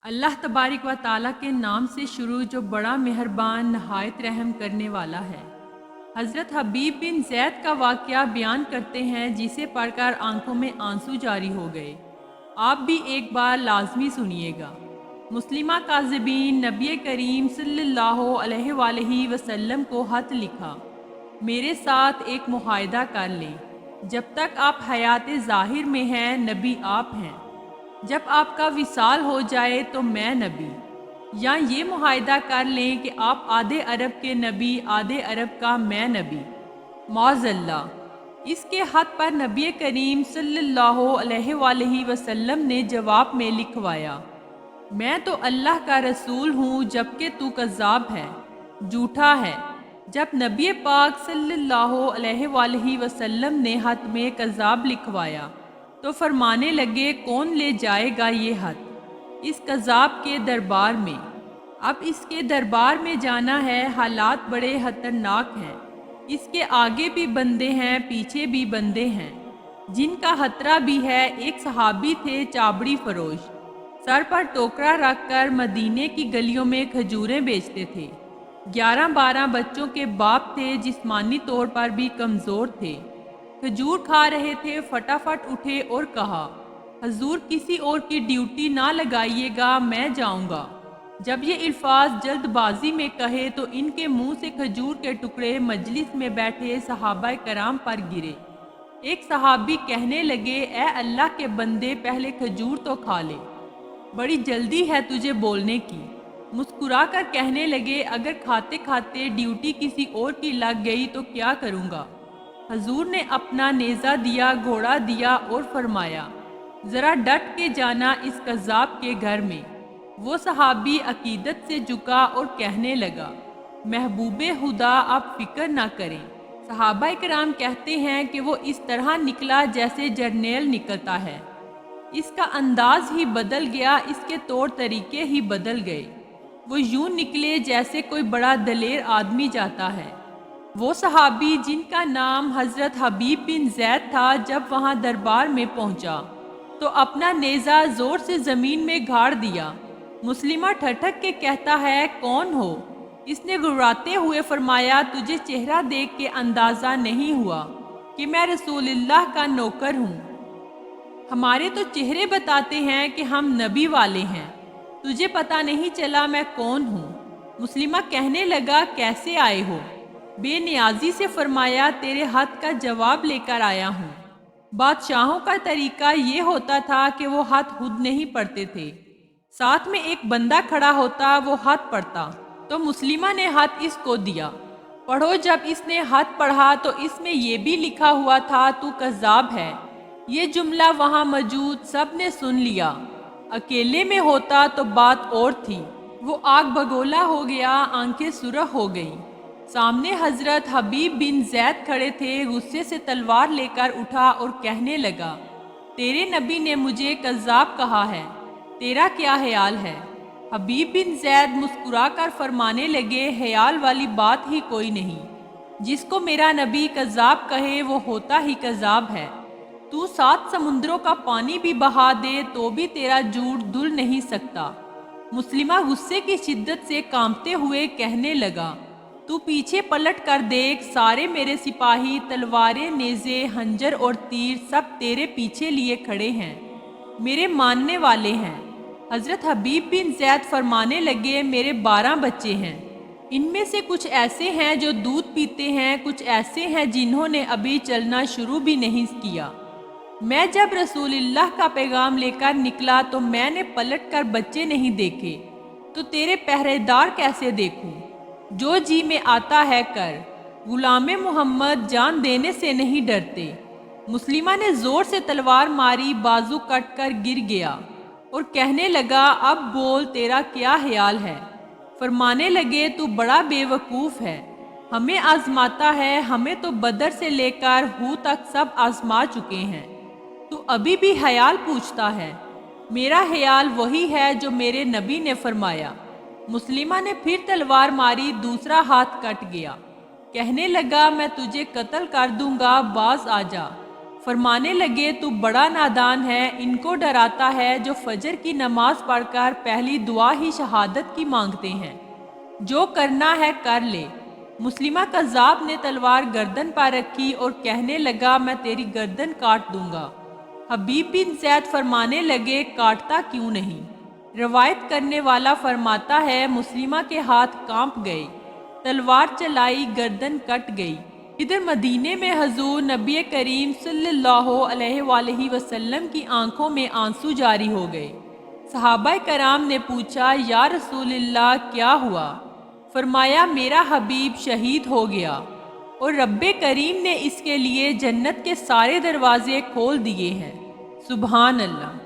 اللہ تبارک و تعالیٰ کے نام سے شروع جو بڑا مہربان نہایت رحم کرنے والا ہے۔ حضرت حبیب بن زید کا واقعہ بیان کرتے ہیں جسے پڑھ کر آنکھوں میں آنسو جاری ہو گئے۔ آپ بھی ایک بار لازمی سنیے گا۔ مسلمہ کاذبین نبی کریم صلی اللہ علیہ وآلہ وسلم کو خط لکھا، میرے ساتھ ایک معاہدہ کر لیں، جب تک آپ حیات ظاہر میں ہیں نبی آپ ہیں، جب آپ کا وصال ہو جائے تو میں نبی، یا یہ معاہدہ کر لیں کہ آپ آدھے عرب کے نبی آدھے عرب کا میں نبی۔ معاذ اللہ۔ اس کے خط پر نبی کریم صلی اللہ علیہ وآلہ وسلم نے جواب میں لکھوایا، میں تو اللہ کا رسول ہوں جبکہ تو کذاب ہے، جھوٹا ہے۔ جب نبی پاک صلی اللہ علیہ وآلہ وسلم نے خط میں کذاب لکھوایا تو فرمانے لگے، کون لے جائے گا یہ خط اس کذاب کے دربار میں؟ اب اس کے دربار میں جانا ہے، حالات بڑے خطرناک ہیں، اس کے آگے بھی بندے ہیں پیچھے بھی بندے ہیں جن کا خطرہ بھی ہے۔ ایک صحابی تھے چابڑی فروش، سر پر ٹوکرا رکھ کر مدینے کی گلیوں میں کھجوریں بیچتے تھے۔ 11-12 بچوں کے باپ تھے، جسمانی طور پر بھی کمزور تھے، کھجور کھا رہے تھے۔ فٹافٹ اٹھے اور کہا، حضور کسی اور کی ڈیوٹی نہ لگائیے گا، میں جاؤں گا۔ جب یہ الفاظ جلد بازی میں کہے تو ان کے منہ سے کھجور کے ٹکڑے مجلس میں بیٹھے صحابہ کرام پر گرے۔ ایک صحابی کہنے لگے، اے اللہ کے بندے، پہلے کھجور تو کھا لے، بڑی جلدی ہے تجھے بولنے کی۔ مسکرا کر کہنے لگے، اگر کھاتے کھاتے ڈیوٹی کسی اور کی لگ گئی تو کیا کروں گا؟ حضور نے اپنا نیزہ دیا، گھوڑا دیا اور فرمایا، ذرا ڈٹ کے جانا اس کذاب کے گھر میں۔ وہ صحابی عقیدت سے جھکا اور کہنے لگا، محبوب خدا آپ فکر نہ کریں۔ صحابہ کرام کہتے ہیں کہ وہ اس طرح نکلا جیسے جرنیل نکلتا ہے، اس کا انداز ہی بدل گیا، اس کے طور طریقے ہی بدل گئے، وہ یوں نکلے جیسے کوئی بڑا دلیر آدمی جاتا ہے۔ وہ صحابی جن کا نام حضرت حبیب بن زید تھا جب وہاں دربار میں پہنچا تو اپنا نیزہ زور سے زمین میں گاڑ دیا۔ مسلمہ ٹھٹک کے کہتا ہے، کون ہو؟ اس نے گھبراتے ہوئے فرمایا، تجھے چہرہ دیکھ کے اندازہ نہیں ہوا کہ میں رسول اللہ کا نوکر ہوں؟ ہمارے تو چہرے بتاتے ہیں کہ ہم نبی والے ہیں، تجھے پتہ نہیں چلا میں کون ہوں؟ مسلمہ کہنے لگا، کیسے آئے ہو؟ بے نیازی سے فرمایا، تیرے خط کا جواب لے کر آیا ہوں۔ بادشاہوں کا طریقہ یہ ہوتا تھا کہ وہ خط خود نہیں پڑھتے تھے، ساتھ میں ایک بندہ کھڑا ہوتا، وہ خط پڑھتا۔ تو مسلمہ نے خط اس کو دیا، پڑھو۔ جب اس نے خط پڑھا تو اس میں یہ بھی لکھا ہوا تھا، تو کذاب ہے۔ یہ جملہ وہاں موجود سب نے سن لیا۔ اکیلے میں ہوتا تو بات اور تھی، وہ آگ بگولا ہو گیا، آنکھیں سرخ ہو گئیں۔ سامنے حضرت حبیب بن زید کھڑے تھے، غصے سے تلوار لے کر اٹھا اور کہنے لگا، تیرے نبی نے مجھے کذاب کہا ہے، تیرا کیا خیال ہے؟ حبیب بن زید مسکرا کر فرمانے لگے، خیال والی بات ہی کوئی نہیں، جس کو میرا نبی کذاب کہے وہ ہوتا ہی کذاب ہے۔ تو 7 سمندروں کا پانی بھی بہا دے تو بھی تیرا جھوٹ دھل نہیں سکتا۔ مسلمہ غصے کی شدت سے کانپتے ہوئے کہنے لگا، تو پیچھے پلٹ کر دیکھ، سارے میرے سپاہی تلواریں، نیزے، خنجر اور تیر سب تیرے پیچھے لیے کھڑے ہیں، میرے ماننے والے ہیں۔ حضرت حبیب بن زید فرمانے لگے، میرے 12 بچے ہیں، ان میں سے کچھ ایسے ہیں جو دودھ پیتے ہیں، کچھ ایسے ہیں جنہوں نے ابھی چلنا شروع بھی نہیں کیا۔ میں جب رسول اللہ کا پیغام لے کر نکلا تو میں نے پلٹ کر بچے نہیں دیکھے، تو تیرے پہرے دار کیسے دیکھوں؟ جو جی میں آتا ہے کر، غلام محمد جان دینے سے نہیں ڈرتے۔ مسلمہ نے زور سے تلوار ماری، بازو کٹ کر گر گیا اور کہنے لگا، اب بول، تیرا کیا خیال ہے؟ فرمانے لگے، تو بڑا بے وقوف ہے، ہمیں آزماتا ہے، ہمیں تو بدر سے لے کر ہو تک سب آزما چکے ہیں، تو ابھی بھی خیال پوچھتا ہے؟ میرا خیال وہی ہے جو میرے نبی نے فرمایا۔ مسلمہ نے پھر تلوار ماری، دوسرا ہاتھ کٹ گیا، کہنے لگا، میں تجھے قتل کر دوں گا، باز آ جا۔ فرمانے لگے تو بڑا نادان ہے، ان کو ڈراتا ہے جو فجر کی نماز پڑھ کر پہلی دعا ہی شہادت کی مانگتے ہیں۔ جو کرنا ہے کر لے۔ مسلمہ قذاب نے تلوار گردن پر رکھی اور کہنے لگا میں تیری گردن کاٹ دوں گا۔ حبیب بن زید فرمانے لگے کاٹتا کیوں نہیں؟ روایت کرنے والا فرماتا ہے مسلمہ کے ہاتھ کانپ گئے، تلوار چلائی، گردن کٹ گئی۔ ادھر مدینے میں حضور نبی کریم صلی اللہ علیہ وآلہ وسلم کی آنکھوں میں آنسو جاری ہو گئے۔ صحابہ کرام نے پوچھا یا رسول اللہ کیا ہوا؟ فرمایا میرا حبیب شہید ہو گیا اور رب کریم نے اس کے لیے جنت کے سارے دروازے کھول دیے ہیں۔ سبحان اللہ۔